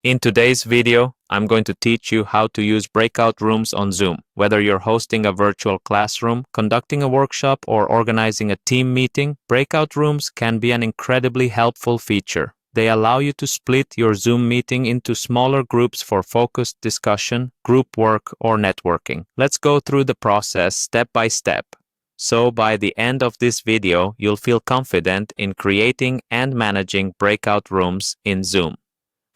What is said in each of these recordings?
In today's video, I'm going to teach you how to use breakout rooms on Zoom. Whether you're hosting a virtual classroom, conducting a workshop, or organizing a team meeting, breakout rooms can be an incredibly helpful feature. They allow you to split your Zoom meeting into smaller groups for focused discussion, group work, or networking. Let's go through the process step by step. So by the end of this video, you'll feel confident in creating and managing breakout rooms in Zoom.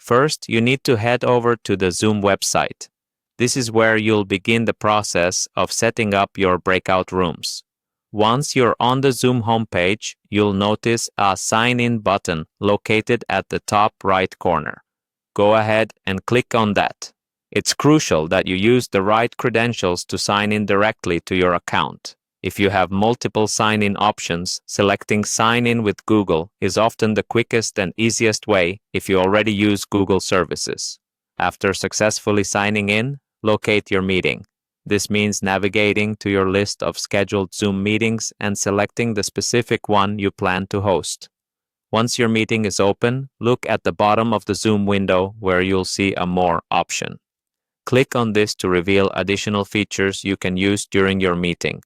First, you need to head over to the Zoom website. This is where you'll begin the process of setting up your breakout rooms. Once you're on the Zoom homepage, you'll notice a Sign In button located at the top right corner. Go ahead and click on that. It's crucial that you use the right credentials to sign in directly to your account. If you have multiple sign-in options, selecting Sign In with Google is often the quickest and easiest way if you already use Google services. After successfully signing in, locate your meeting. This means navigating to your list of scheduled Zoom meetings and selecting the specific one you plan to host. Once your meeting is open, look at the bottom of the Zoom window where you'll see a More option. Click on this to reveal additional features you can use during your meeting.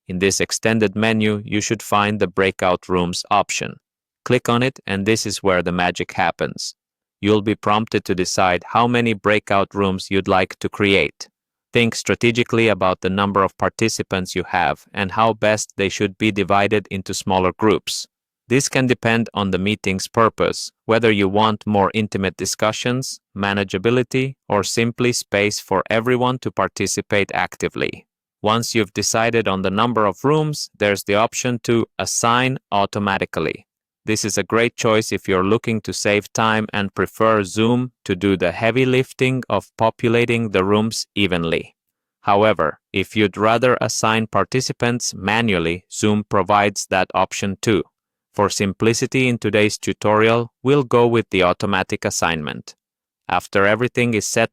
In this extended menu, you should find the Breakout Rooms option. Click on it, and this is where the magic happens. You'll be prompted to decide how many breakout rooms you'd like to create. Think strategically about the number of participants you have and how best they should be divided into smaller groups. This can depend on the meeting's purpose, whether you want more intimate discussions, manageability, or simply space for everyone to participate actively. Once you've decided on the number of rooms, there's the option to assign automatically. This is a great choice if you're looking to save time and prefer Zoom to do the heavy lifting of populating the rooms evenly. However, if you'd rather assign participants manually, Zoom provides that option too. For simplicity in today's tutorial, we'll go with the automatic assignment. After everything is set up,